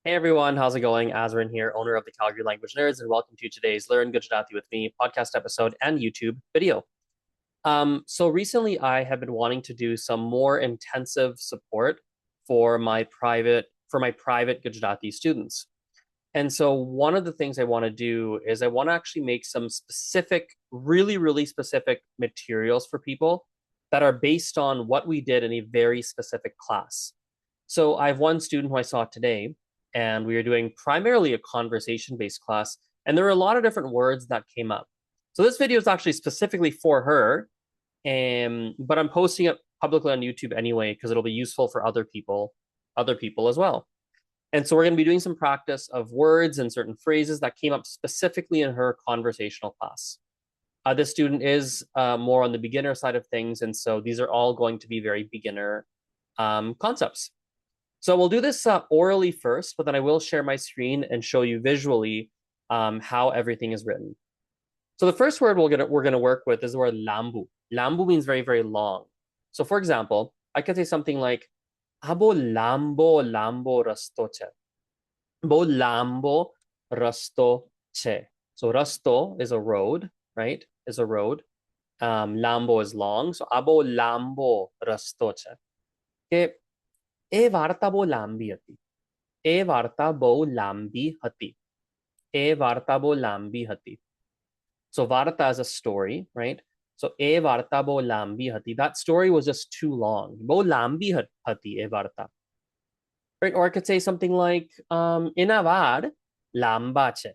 Hey everyone, how's it going? Azrin here, owner of the Calgary Language Nerds, and welcome to today's Learn Gujarati with Me podcast episode and YouTube video. So recently I have been wanting to do some more intensive support for my private Gujarati students. And so one of the things I want to do is I want to actually make some specific, really, really specific materials for people that are based on what we did in a very specific class. So I have one student who I saw today, and we were doing primarily a conversation-based class, and there were a lot of different words that came up. So this video is actually specifically for her, but I'm posting it publicly on YouTube anyway because it'll be useful for other people as well. And so we're going to be doing some practice of words and certain phrases that came up specifically in her conversational class. This student is more on the beginner side of things, and so these are all going to be very beginner concepts. So we'll do this orally first, but then I will share my screen and show you visually how everything is written. So the first word we're gonna work with is the word lambu. Lambu means very, very long. So for example, I could say something like Abo lambo lambo rasto che. Bo lambo rasto che. So rasto is a road, right? Is a road. Lambo is long. So abo lambo rasto che. Okay. એ વાર્તા બહુ લાંબી હતી. એ વાર્તા બહુ લાંબી હતી. એ વાર્તા બહુ લાંબી હતી. So varta is a story, right? So e varta bo lambi hati. That story was just too long. Bo lambi hati e varta. Right? Or I could say something like inavar lamba che.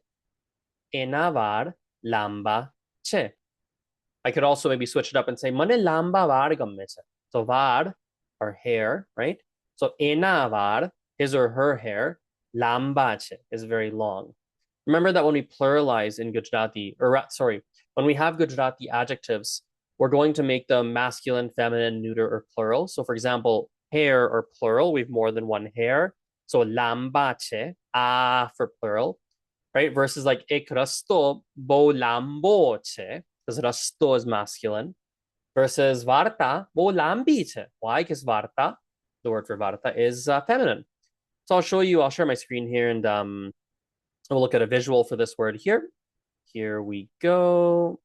Inavar lamba che. I could also maybe switch it up and say mane lamba var gamme che. So var or hair, right? So enavar, his or her hair, lamba che is very long. Remember that when we pluralize in Gujarati, when we have Gujarati adjectives, we're going to make them masculine, feminine, neuter, or plural. So for example, hair or plural, we have more than one hair. So lamba che, for plural, right? Versus like ek rasto bo lambo che, because rasto is masculine. Versus varta bo lambi che. Why? Because varta, the word for varta, is feminine. So I'll share my screen here and we'll look at a visual for this word here. Here we go.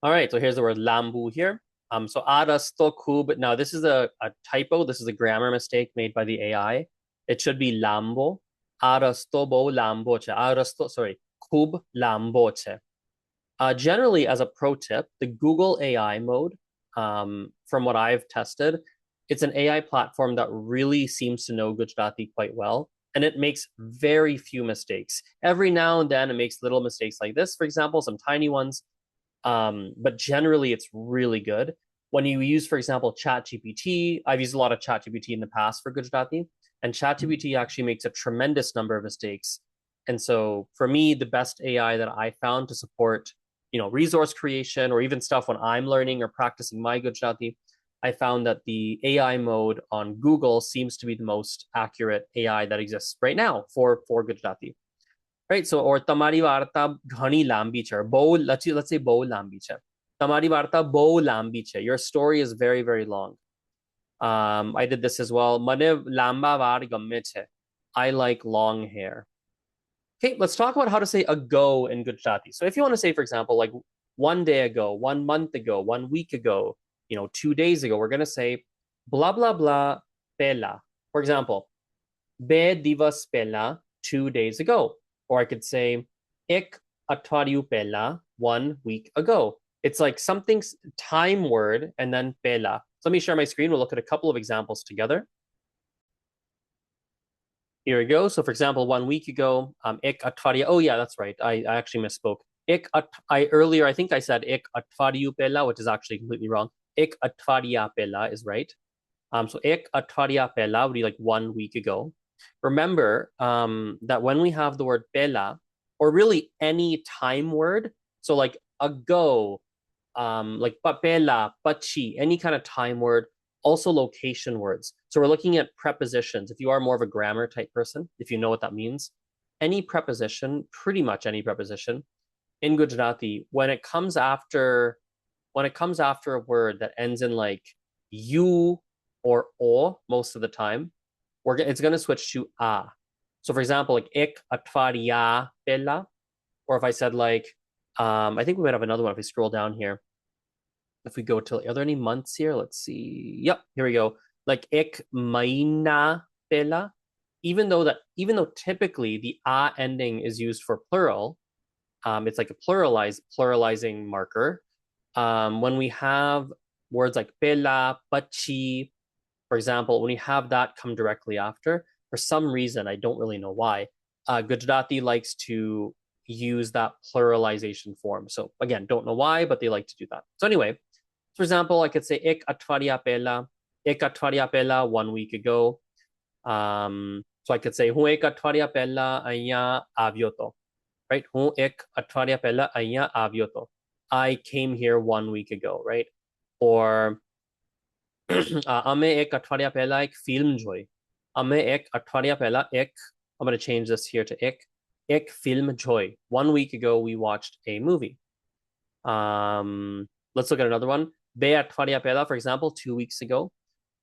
All right, so here's the word lambu here. So arasto kub. Now this is a typo. This is a grammar mistake made by the AI. It should be lambo. Arasto bo lambo che. Arasto, sorry, kub lambo che. Generally, as a pro tip, the Google AI mode, from what I've tested, it's an AI platform that really seems to know Gujarati quite well, and it makes very few mistakes. Every now and then, it makes little mistakes like this, for example, some tiny ones, but generally, it's really good. When you use, for example, ChatGPT, I've used a lot of ChatGPT in the past for Gujarati, and ChatGPT actually makes a tremendous number of mistakes. And so, for me, the best AI that I found to support resource creation or even stuff when I'm learning or practicing my Gujarati, I found that the AI mode on Google seems to be the most accurate AI that exists right now for Gujarati. Right? So, or tamari varta ghani lambi che, or let's say bo lambi che. Tamari varta bo lambi che. Your story is very, very long. I did this as well. Mane lamba var gamme che. I like long hair. Okay, let's talk about how to say ago in Gujarati. So if you want to say, for example, like 1 day ago, 1 month ago, 1 week ago, 2 days ago, we're going to say blah, blah, blah, pela. For example, be divas pela, 2 days ago. Or I could say ek athwadiyu pela, 1 week ago. It's like something's time word and then pela. So let me share my screen. We'll look at a couple of examples together. Here we go. So for example, 1 week ago, ek athwadiya. Oh yeah, that's right. I actually misspoke. Earlier, I think I said ek athwadiyu pela, which is actually completely wrong. Ek athwadiya pela is right. So ek athwadiya pela would be like 1 week ago. Remember that when we have the word pela, or really any time word, so like ago, like papela, pachi, any kind of time word, also location words. So we're looking at prepositions. If you are more of a grammar type person, if you know what that means, any preposition, pretty much any preposition in Gujarati, when it comes after a word that ends in like you or o most of the time, it's going to switch to a. So for example, like ik atvaria pela, or if I said like, I think we might have another one if we scroll down here. If we go to, are there any months here? Let's see. Yep, here we go. Like ik maina pela, even though typically the a ending is used for plural, it's like a pluralizing marker. When we have words like pela, pachi, for example, when we have that come directly after, for some reason, I don't really know why, Gujarati likes to use that pluralization form. So again, don't know why, but they like to do that. So anyway, for example, I could say ek atvaria pela 1 week ago. So I could say હું એક અઠવાડિયા પહેલા અહીંયા આવ્યો હતો, right? હું એક અઠવાડિયા પહેલા અહીંયા આવ્યો હતો. I came here 1 week ago, right? Or અમે એક અઠવાડિયા પહેલા એક ફિલ્મ જોઈ. અમે એક અઠવાડિયા પહેલા એક, I'm going to change this here to ek film joy. 1 week ago, we watched a movie. Let's look at another one. Be atvaria pela, for example, 2 weeks ago.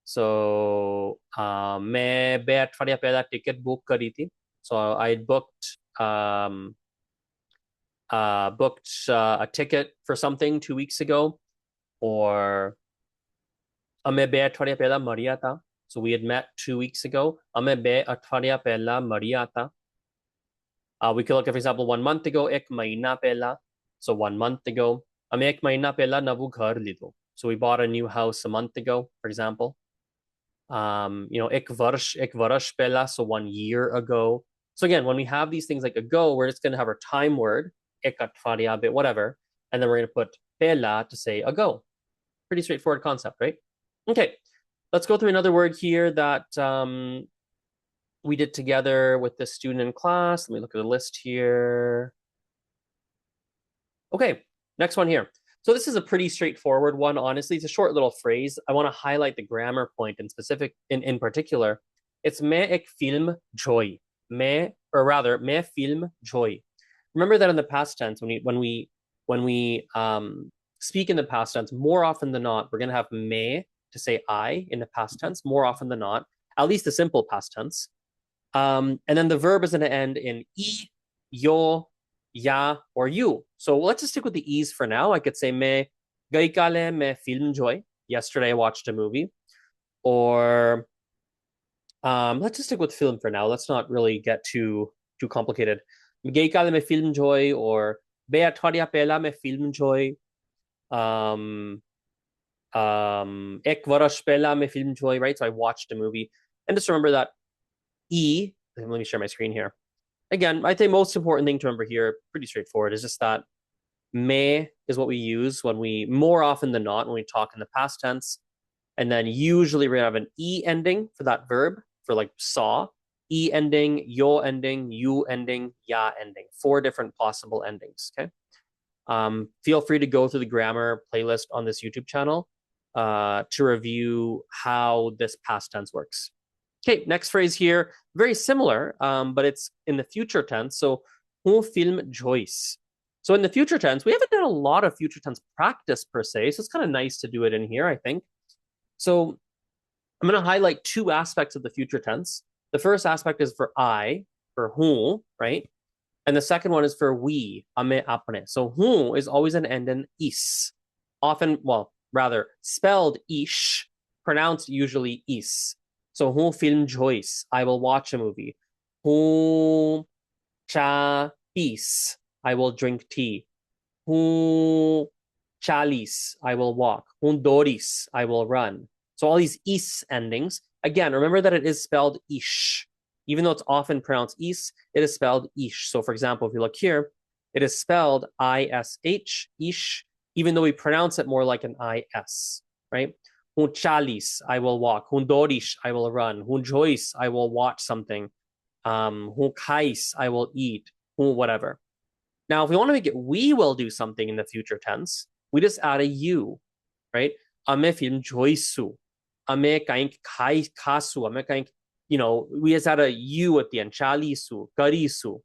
So, मैं बे अठवाडिया पहला टिकट बुक करी थी. So I booked a ticket for something 2 weeks ago. Or અમે બે અઠવાડિયા પહેલા મળ્યા હતા. So we had met 2 weeks ago. અમે બે અઠવાડિયા પહેલા મળ્યા હતા. We could look at, for example, 1 month ago, ek mahina pehla. So 1 month ago. અમે એક મહિના પહેલા નવું ઘર લીધું. So we bought a new house a month ago, for example. Ek varsh pehla, so 1 year ago. So again, when we have these things like ago, we're just going to have our time word, ek atvaria, bit whatever, and then we're going to put pehla to say ago. Pretty straightforward concept, right? Okay, let's go through another word here that we did together with the student in class. Let me look at the list here. Okay, next one here. So this is a pretty straightforward one. Honestly, it's a short little phrase. I want to highlight the grammar point in particular. It's me ek film joy. Me film joy. Remember that in the past tense, when we speak in the past tense, more often than not, we're going to have me to say I in the past tense, more often than not, at least the simple past tense. And then the verb is going to end in e, yo, ya, or you. So let's just stick with the e's for now. I could say me gaikale me film joy. Yesterday I watched a movie. Or let's just stick with film for now. Let's not really get too complicated. Gaikale me film joy, or be athvadia pehla me film joy. Ek varash pehla me film joy, right? So I watched a movie. And just remember that E, let me share my screen here. Again, I think most important thing to remember here, pretty straightforward, is just that me is what we use when we, more often than not, when we talk in the past tense. And then usually we're going to have an E ending for that verb, for like saw. E ending, yo ending, you ending, ya ending. 4 different possible endings, okay? Feel free to go through the grammar playlist on this YouTube channel to review how this past tense works. Okay, next phrase here, very similar, but it's in the future tense. So, hun film jois. So in the future tense, we haven't done a lot of future tense practice per se, so it's kind of nice to do it in here, I think. So I'm going to highlight 2 aspects of the future tense. The first aspect is for I, for hun, right? And the second one is for we, ame apne. So hun is always an end in is. Often, well, rather, spelled ish, pronounced usually is. So hun film jois, I will watch a movie. Hun cha peace, I will drink tea. Hun chalis, I will walk. Hun doris, I will run. So all these is endings. Again, remember that it is spelled ish. Even though it's often pronounced is, it is spelled ish. So for example, if you look here, it is spelled ish, ish, even though we pronounce it more like an is, right? Hun chalis, I will walk. Hun dorish, I will run. Hun jois, I will watch something. Hun kais, I will eat. Hun whatever. Now, if we want to make it we will do something in the future tense, we just add a u, right? Ame film joisu. Ame kaink kasu. Ame kaink, we just add a u at the end. Chalisu, karisu.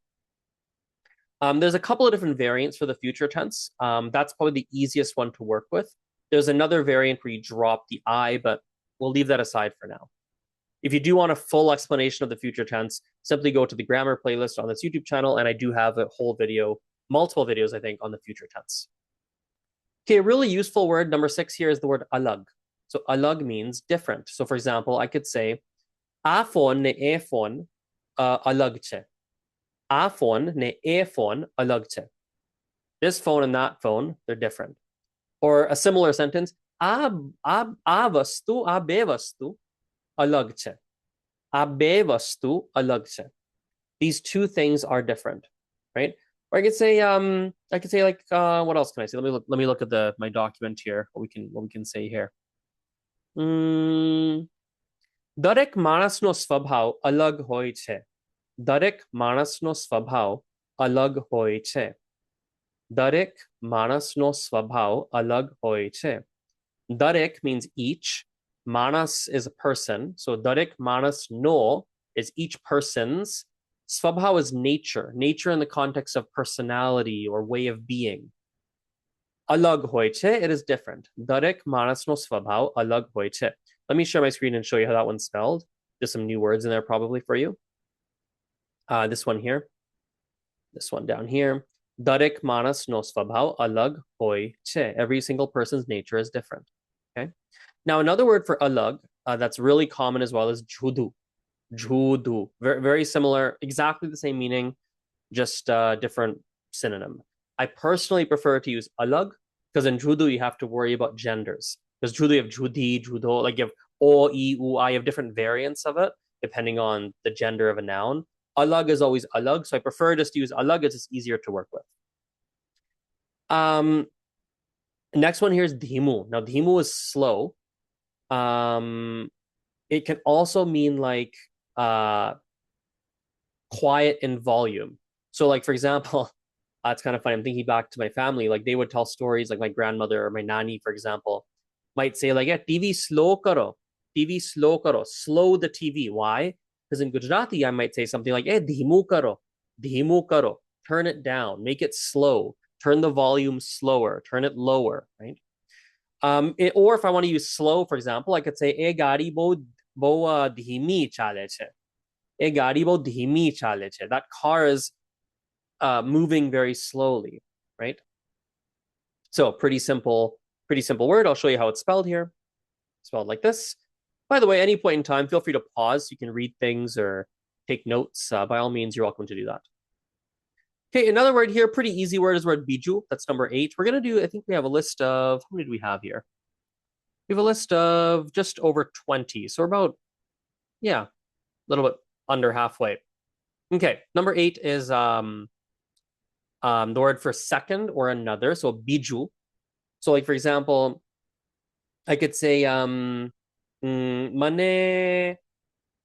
There's a couple of different variants for the future tense. That's probably the easiest one to work with. There's another variant where you drop the I, but we'll leave that aside for now. If you do want a full explanation of the future tense, simply go to the grammar playlist on this YouTube channel, and I do have a whole video, multiple videos, I think, on the future tense. Okay, a really useful word, number 6 here, is the word alag. So alag means different. So for example, I could say, a phone ne e phone alag che. A phone ne e phone alag che. This phone and that phone, they're different. Or a similar sentence, a vastu, a be vastu alag che. A be vastu alag che. These two things are different, right? Or I could say like what else can I say? Let me look at my document here. What we can say here. દરેક માણસનો સ્વભાવ અલગ હોય છે. દરેક માણસનો સ્વભાવ અલગ હોય છે. દરેક માણસનો સ્વભાવ અલગ હોય છે. દરેક means each. Manas is a person. So દરેક માણસનો is each person's. Swabhav is nature. Nature in the context of personality or way of being. Alag hoy che, it is different. Darek manasno swabhav alag hoy che. Let me share my screen and show you how that one's spelled. There's some new words in there probably for you. This one here. This one down here. Darek manasno swabhav alag hoy che. Every single person's nature is different. Okay. Now another word for alag that's really common as well is judu. Judu. Very, very similar, exactly the same meaning, just different synonym. I personally prefer to use alag because in judu you have to worry about genders. Because judo you have judi, judo, like you have o, e, u, I, you have different variants of it depending on the gender of a noun. Alag is always alag, so I prefer just to use alag. It's just easier to work with. Next one here is dhimu. Now dhimu is slow. It can also mean like quiet in volume. So like for example, it's kind of funny. I'm thinking back to my family. Like they would tell stories, like my grandmother or my nanny, for example, might say like, yeah, TV slow karo. TV slow karo. Slow the TV. Why? Because in Gujarati, I might say something like, eh, dhimu karo. Dhimu karo. Turn it down. Make it slow. Turn the volume slower. Turn it lower, right? Or if I want to use slow, for example, I could say, eh, gadi bo dhimi chale che. Eh, gadi bo dhimi chale che. That car is moving very slowly, right? So pretty simple word. I'll show you how it's spelled here. Spelled like this. By the way, any point in time, feel free to pause. You can read things or take notes. By all means, you're welcome to do that. Okay, another word here, pretty easy word, is word biju. That's number 8. We're going to do, I think we have a list of, how many do we have here? We have a list of just over 20. So we're about, yeah, a little bit under halfway. Okay, number 8 is the word for second or another. So biju. So like, for example, I could say, mane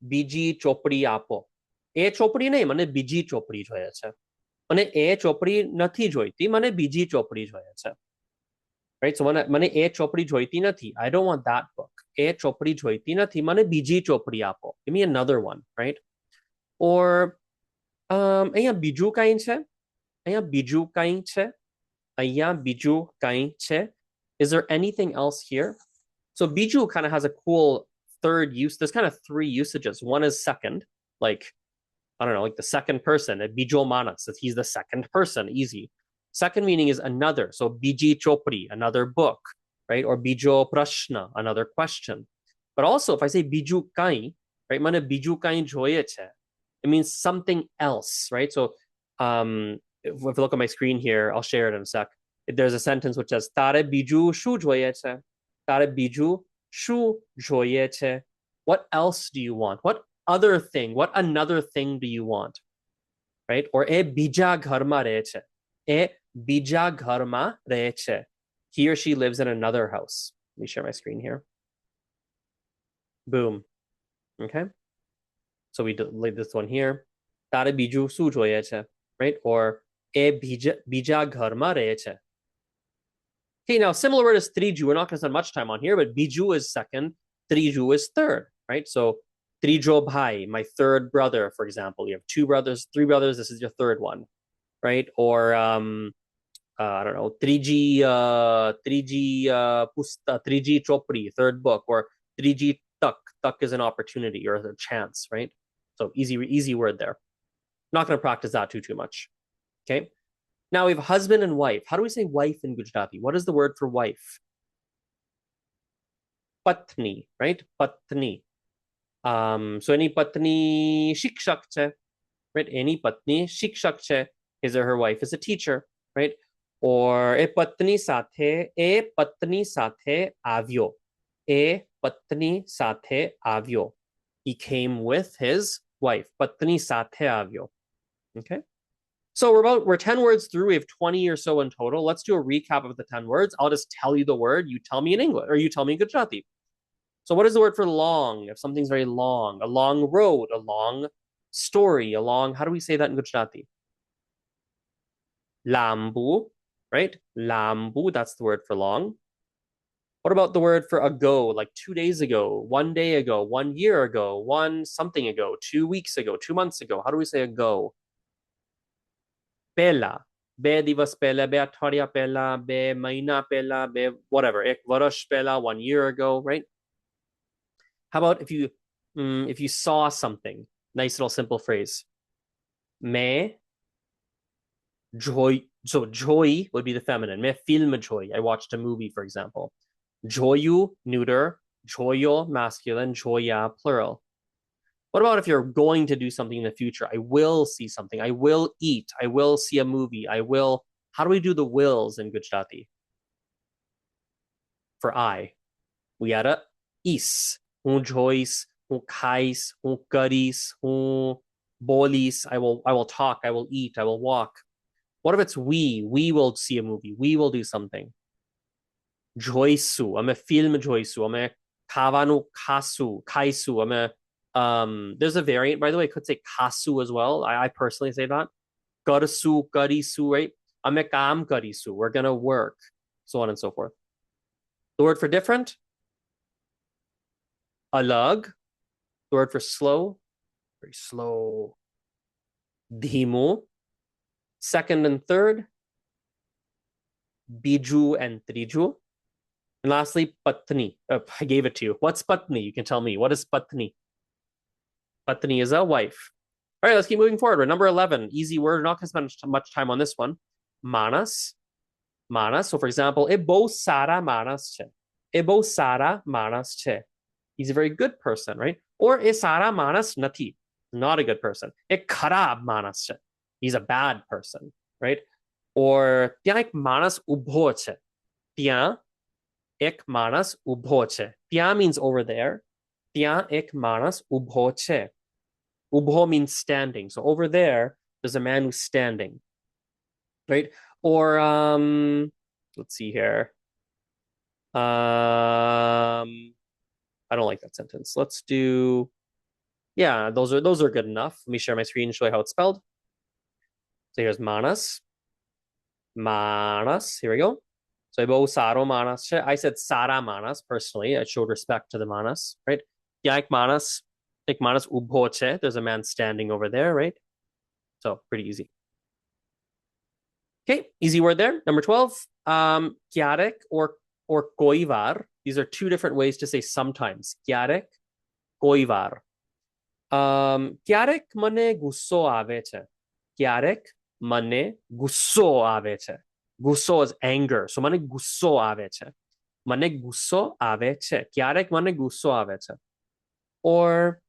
biji chopri apo. E chopri nahi, mane biji chopri જોઈએ છે. અને એ ચોપડી નથી જોઈતી, મને બીજી ચોપડી જોઈએ છે. Right? So મને એ ચોપડી જોઈતી નથી. I don't want that book. એ ચોપડી જોઈતી નથી, મને બીજી ચોપડી આપો. Give me another one, right? Or અહીંયા બીજું કાંઈ છે? અહીંયા બીજું કાંઈ છે? અહીંયા બીજું કાંઈ છે? Is there anything else here? So biju kind of has a cool third use. There's kind of 3 usages. One is second, like I don't know, like the second person, bijo manas, he's the second person, easy. Second meaning is another. So biji chopri, another book, right? Or bijo prashna, another question. But also if I say biju kai, right? Mane biju kai joye che. It means something else, right? So if I look at my screen here, I'll share it in a sec. There's a sentence which says tare biju shu joye che. Tare biju shu joye che. What else do you want? What other thing? What another thing do you want? Right? Or e bija gharma rahe che. E bija gharma rahe che. He or she lives in another house. Let me share my screen here. Boom. Okay. So we did this one here. Tare biju su joye che. Right? Or e bija gharma rahe che. Okay, now similar word is triju. We're not going to spend much time on here, but biju is second, triju is third, right? So trijo bhai, my third brother, for example. You have 2 brothers, 3 brothers, this is your third one, right? Or I don't know, triji chopri, third book, or triji tuck. Tuck is an opportunity or a chance, right? So easy word there. Not going to practice that too much. Okay. Now we have husband and wife. How do we say wife in Gujarati? What is the word for wife? Patni, right? Patni. So any patni shikshak che, right? Any patni shikshak che, his or her wife is a teacher, right? Or e patni sathe avyo. E patni sathe avyo. He came with his wife. Patni sathe avyo. Okay. So we're 10 words through. We have 20 or so in total. Let's do a recap of the 10 words. I'll just tell you the word. You tell me in English, or you tell me in Gujarati. So what is the word for long? If something's very long, a long road, a long story, a long, how do we say that in Gujarati? Lambu, right? Lambu, that's the word for long. What about the word for ago, like 2 days ago, 1 day ago, 1 year ago, one something ago, 2 weeks ago, 2 months ago? How do we say ago? Pela. Be divas pela, be athwarya pela, be mahina pela, be whatever. Ek varush pela, 1 year ago, right? How about if you saw something? Nice little simple phrase. Me joy. So joy would be the feminine. Me film joy. I watched a movie, for example. Joyu, neuter. Joyo, masculine. Joya, plural. What about if you're going to do something in the future? I will see something. I will eat. I will see a movie. I will. How do we do the wills in Gujarati? For I. We add a is. Un jois, un kais, un karis, un bolis. I will talk. I will eat. I will walk. What if it's we? We will see a movie. We will do something. Joisu. I'm a film joisu. I'm a kavanu kasu. Kaisu. I'm a there's a variant, by the way. I could say kasu as well. I personally say that. Karisu, karisu, right? I'm a kam karisu. We're gonna work. So on and so forth. The word for different, alag. The word for slow, very slow. Dhimu. Second and third, biju and triju. And lastly, patni. I gave it to you. What's patni? You can tell me. What is patni? Patni is a wife. All right, let's keep moving forward. We're number 11. Easy word. We're not going to spend much time on this one. Manas. Manas. So, for example, ebo sara manas che. Ebo sara manas che. He's a very good person, right? Or e sara manas nati. Not a good person. E kharab manas che. He's a bad person, right? Or tya ek manas ubho che. Tya ek manas ubho che. Tya means over there. Tya ek manas ubho che. Ubho means standing. So over there's a man who's standing, right? Or let's see here. I don't like that sentence. Let's do, yeah, those are good enough. Let me share my screen and show you how it's spelled. So here's manas. Manas. Here we go. So ibo saro manas. I said sara manas personally. I showed respect to the manas, right? Yak manas. Ik manas ubhoche. There's a man standing over there, right? So pretty easy. Okay, easy word there. Number 12. Kyarek or koivar. These are two different ways to say sometimes. Kyarek, koivar. Kyarek mane gusso ave che. Kyarek mane gusso ave che. Gusso is anger. So mane gusso ave che. Mane gusso ave che. Kyarek mane gusso ave che. Or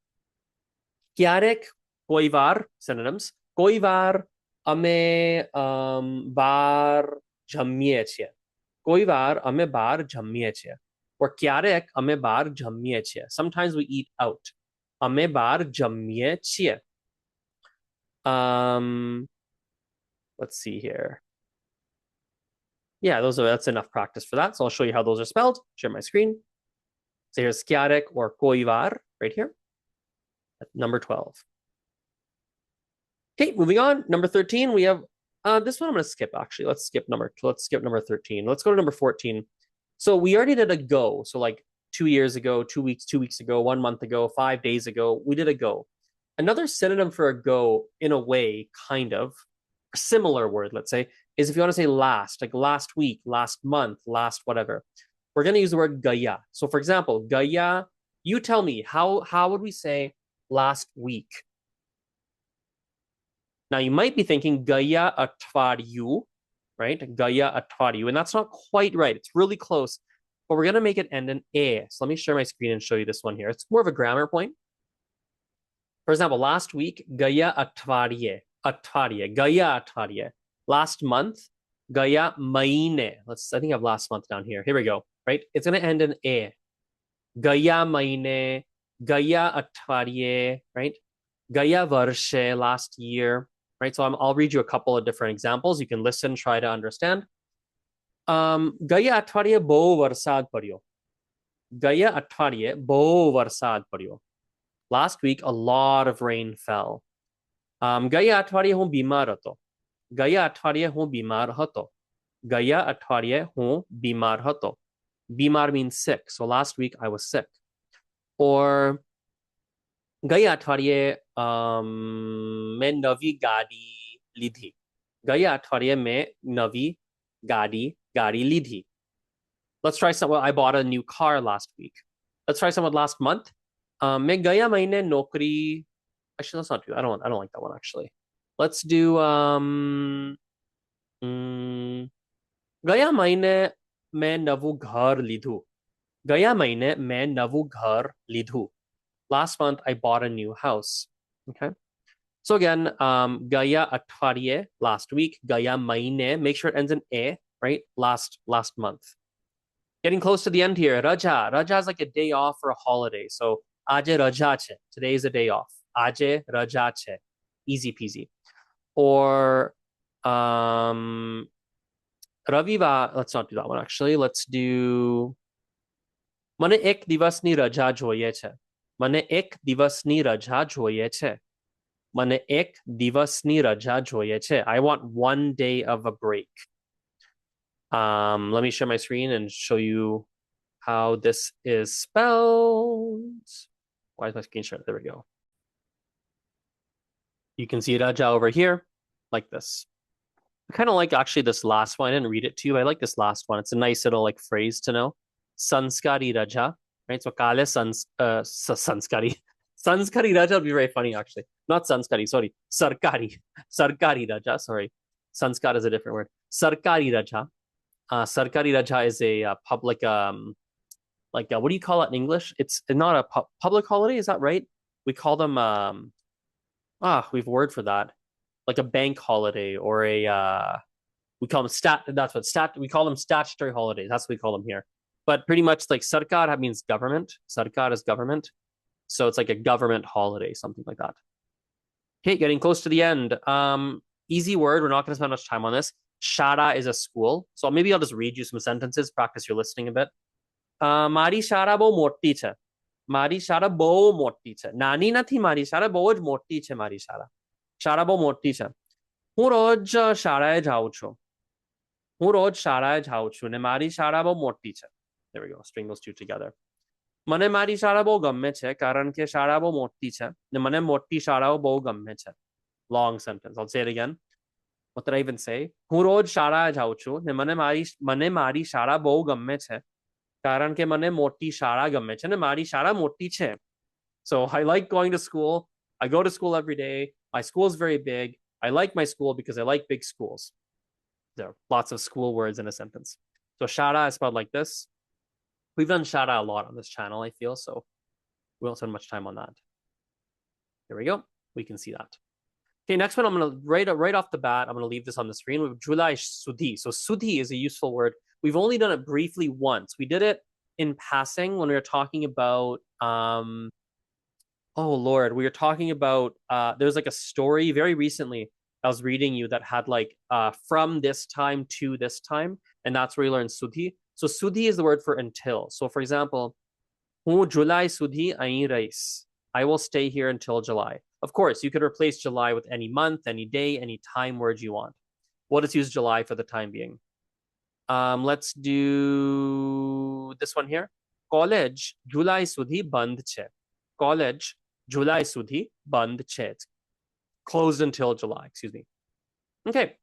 kyarek, koivar, synonyms. Koivar ame bar jamiye che. Koivar ame bar jamiye che. Or kyarek ame bar jamiye che. Sometimes we eat out. Ame bar jamiye che. Let's see here. Yeah, that's enough practice for that. So I'll show you how those are spelled. Share my screen. So here's kyarek or koivar right here. Number 12. Okay, moving on. Number 13, we have this one I'm going to skip actually. Let's skip number 13. Let's go to number 14. So we already did a go. So like 2 years ago, 2 weeks, 2 weeks ago, 1 month ago, 5 days ago, we did a go. Another synonym for a go, in a way, kind of, a similar word, let's say, is if you want to say last, like last week, last month, last whatever. We're going to use the word gaya. So for example, gaya You tell me, how would we say last week? Now you might be thinking Gaya Atvaryu, right? Gaya Atvaryu, and that's not quite right. It's really close, but we're gonna make it end in A. So let me share my screen and show you this one here. It's more of a grammar point. For example, last week, Gaya Atvarye, Atvarye, Gaya Atvarye. Last month, Gaya Maine. I think I have last month down here. Here we go, right? It's gonna end in A. Gaya Maine, Gaya Atvarye, right? Gaya Varshe, last year, right? So I'll read you a couple of different examples. You can listen, try to understand. Gaya Atvarye bo varsad padyo. Gaya Atvarye bo varsad padyo. Last week, a lot of rain fell. Gaya અઠવાડિયે હું બીમાર હતો. ગયા અઠવાડિયે હું બીમાર હતો. ગયા અઠવાડિયે હું બીમાર હતો. Bimar means sick. So last week I was sick. Or ગયા અઠવાડિયે મેં નવી ગાડી લીધી. ગયા અઠવાડિયે મેં નવી ગાડી લીધી. Let's try some. Well, I bought a new car last week. Let's try some with last month. मैं गया महीने नौकरी. Actually, let's not do that. I don't like that one actually. Let's do ગયા મહિને મેં નવું ઘર લીધું. ગયા મહિને મેં નવું ઘર લીધું. Last month I bought a new house. Okay. So again, gaya અઠવાડિયે last week, gaya મહિને, make sure it ends in a, right? Last month. Getting close to the end here. Raja. Raja is like a day off or a holiday. So આજે રજા છે. Today is a day off. આજે રજા છે. Easy peasy. Or રવિવાર. Let's not do that one actually. Let's do મને એક દિવસની રજા જોઈએ છે. મને એક દિવસની રજા જોઈએ છે. મને એક દિવસની રજા જોઈએ છે. I want 1 day of a break. Let me share my screen and show you how this is spelled. Why is my screen shared? There we go. You can see Raja over here, like this. I kind of like actually this last one. I didn't read it to you. I like this last one. It's a nice little like phrase to know. Sanskari Raja, right? So Kale Sanskari. Sanskari Raja would be very funny actually. Not Sanskari, sorry. Sarkari Raja, sorry. Sanskar is a different word. Sarkari Raja. Sarkari Raja is a public what do you call it in English? It's not a public holiday, is that right? We call them we have a word for that. Like a bank holiday or a we call them we call them statutory holidays. That's what we call them here. But pretty much like sarkar means government. Sarkar is government. So it's like a government holiday, something like that. Okay, getting close to the end. Easy word. We're not going to spend much time on this. Shara is a school. So maybe I'll just read you some sentences, practice your listening a bit. મારી શાળા બહુ મોટી છે. મારી શાળા બહુ મોટી છે. નાની નથી મારી શાળા, બહુ જ મોટી છે મારી શાળા. શાળા બહુ મોટી છે. હું રોજ શાળાએ જાઉં છું. હું રોજ શાળાએ જાઉં છું ને મારી શાળા બહુ મોટી છે. There we go. String those two together. મને મારી શાળા બહુ ગમે છે કારણ કે શાળા બહુ મોટી છે ને મને મોટી શાળાઓ બહુ ગમે છે. Long sentence. I'll say it again. What did I even say? હું રોજ શાળાએ જાઉં છું ને મને મારી શાળા બહુ ગમે છે કારણ કે મને મોટી શાળા ગમે છે ને મારી શાળા મોટી છે. So I like going to school. I go to school every day. My school is very big. I like my school because I like big schools. There are lots of school words in a sentence. So shara is spelled like this. We've done shara a lot on this channel, I feel, so we won't spend much time on that. Here we go. We can see that. Okay, next one, I'm going to, right off the bat, I'm going to leave this on the screen. We have Julai Sudhi. So Sudhi is a useful word. We've only done it briefly once. We did it in passing when we were talking about, oh Lord, we were talking about, there's like a story very recently I was reading you that had like, from this time to this time, and that's where you learn Sudhi. So Sudhi is the word for until. So for example, Hu July Sudhi ahi rais. I will stay here until July. Of course, you could replace July with any month, any day, any time word you want. We'll just use July for the time being. Let's do this one here. College July Sudhi band che. College July Sudhi band che. It's closed until July, excuse me. Okay.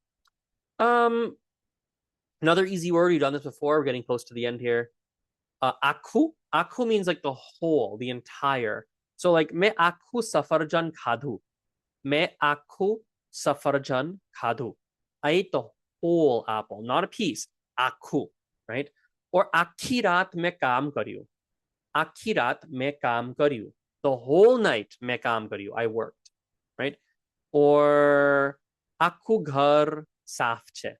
Another easy word. We've done this before. We're getting close to the end here. Aku means like the whole, the entire. So like me aku safarjan khadu. Me aku safarjan khadu. I ate the whole apple, not a piece. Aku, right? Or akirat me kaam karyu. Akirat me kaam karyu. The whole night me kaam karyu. I worked, right? Or aku ghar saf che.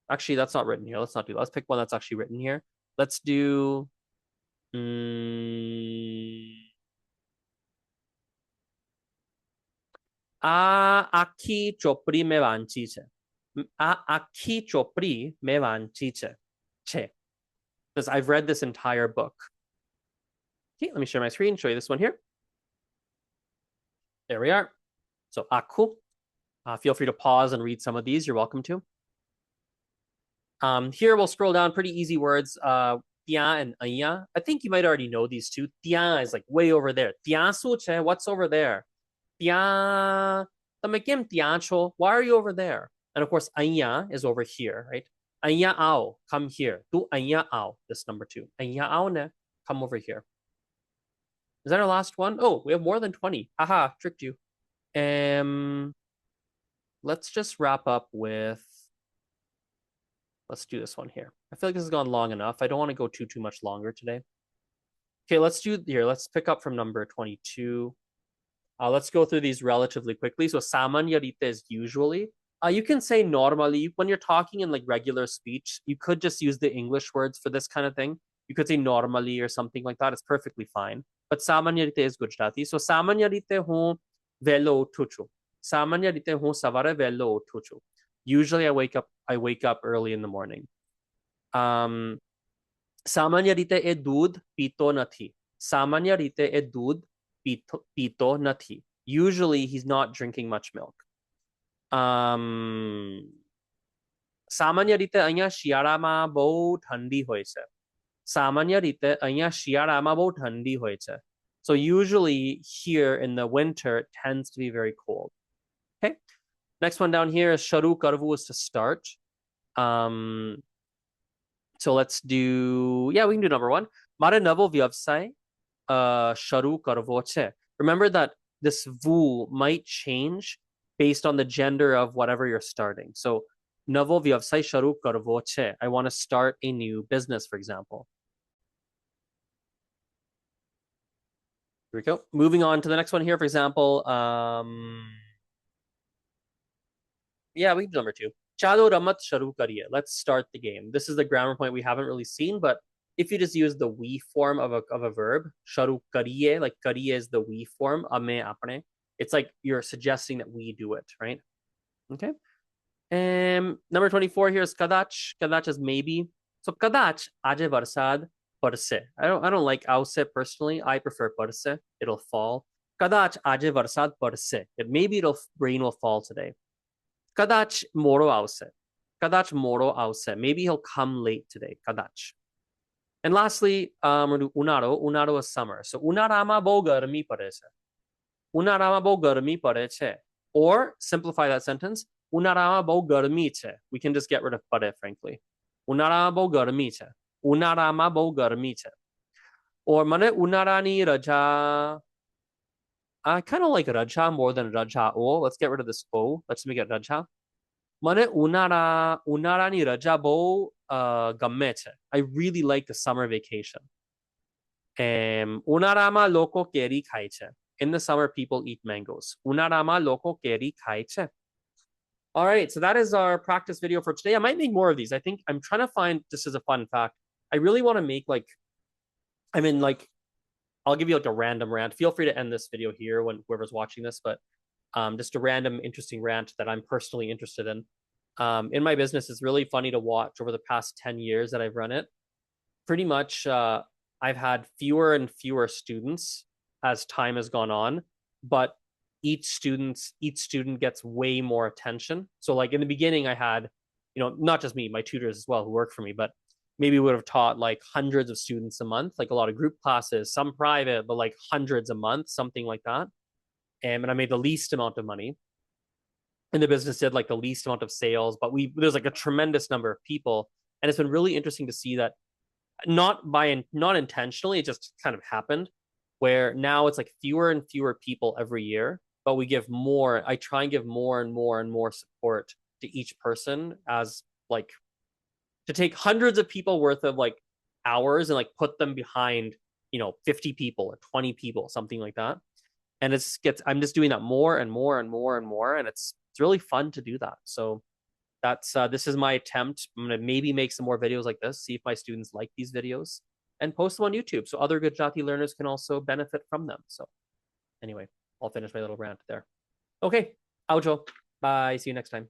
Actually, that's not written here. Let's not do that. Let's pick one that's actually written here. Let's do आखी चोपड़ी में वांची छे आखी चोपड़ी में वांची छे because I've read this entire book. Okay, let me share my screen, show you this one here. There we are. So aku. Feel free to pause and read some of these. You're welcome to. Here we'll scroll down. Pretty easy words. Tia and aya. I think you might already know these two. Tia is like way over there. Tia su che. What's over there? Tia. Why are you over there? And of course, aya is over here, right? Aya ao, come here. Tu aya ao. This number 2. Aya ao ne, come over here. Is that our last one? Oh, we have more than 20. Haha, tricked you. Let's just wrap up with. Let's do this one here. I feel like this has gone long enough. I don't want to go too much longer today. Okay, let's do here. Let's pick up from number 22. Let's go through these relatively quickly. So samanya rite is usually. You can say normally when you're talking in like regular speech. You could just use the English words for this kind of thing. You could say normally or something like that. It's perfectly fine. But samanya rite is Gujarati. So samanya rite hu velo utuchu. Samanya rite hu savare velo utuchu. Usually I wake up early in the morning. Samanya rite e dudh pito nathi. Samanya rite e dudh pito nathi. Usually he's not drinking much milk. Samanya rite અહીંયા શિયાળામાં બહુ ઠંડી હોય છે. સામાન્ય રીતે અહીંયા શિયાળામાં બહુ ઠંડી હોય છે. So usually here in the winter it tends to be very cold. Okay. Next one down here is sharu karvu is to start. So let's do, yeah, we can do number 1. Mare navo vyavsay sharu karvo che. Remember that this vu might change based on the gender of whatever you're starting. So navo vyavsay sharu karvo che. I want to start a new business, for example. Here we go. Moving on to the next one here, for example. Yeah, we can do number 2. Chalo ramat sharu kariye. Let's start the game. This is the grammar point we haven't really seen, but if you just use the we form of a verb, sharu kariye, like kariye is the we form, ame apne. It's like you're suggesting that we do it, right? Okay. Number 24 here is kadach. Kadach is maybe. So kadach aje varsad parse. I don't like ause personally. I prefer parse. It'll fall. Kadach aje varsad parse. Maybe rain will fall today. Kadach moro ause. Kadach moro ause. Maybe he'll come late today. Kadach. And lastly, we'll do unaro. Unaro is summer. So unarama bo garmi pade che. Unarama bo garmi pade che. Or simplify that sentence. Unarama bo garmi che. We can just get rid of pade, frankly. Unarama bo garmi che. Unarama bo garmi che. Or mane unarani raja. I kind of like raja more than raja o. Let's get rid of this o. Let's make it raja. Mane unarani raja bo gamme che. I really like the summer vacation. Unarama loko keri khai che. In the summer, people eat mangoes. Unarama loko keri khai che. All right, so that is our practice video for today. I might make more of these. I think I'm trying to find, just as a fun fact, I really want to make I'll give you like a random rant. Feel free to end this video here when whoever's watching this, but just a random interesting rant that I'm personally interested in. In my business, it's really funny to watch over the past 10 years that I've run it. Pretty much, I've had fewer and fewer students as time has gone on, but each student gets way more attention. So like in the beginning, I had, not just me, my tutors as well who work for me, but maybe would have taught like hundreds of students a month, like a lot of group classes, some private, but like hundreds a month, something like that. And I made the least amount of money. And the business did like the least amount of sales, but there's like a tremendous number of people. And it's been really interesting to see that not intentionally, it just kind of happened where now it's like fewer and fewer people every year, but we give more. I try and give more and more and more support to each person as like to take hundreds of people worth of like hours and like put them behind 50 people or 20 people, something like that. And I'm just doing that more and more and more and more, and it's really fun to do that. So that's this is my attempt. I'm gonna maybe make some more videos like this, see if my students like these videos, and post them on YouTube so other Gujarati learners can also benefit from them. So anyway, I'll finish my little rant there. Okay, Aujo. Bye. See you next time.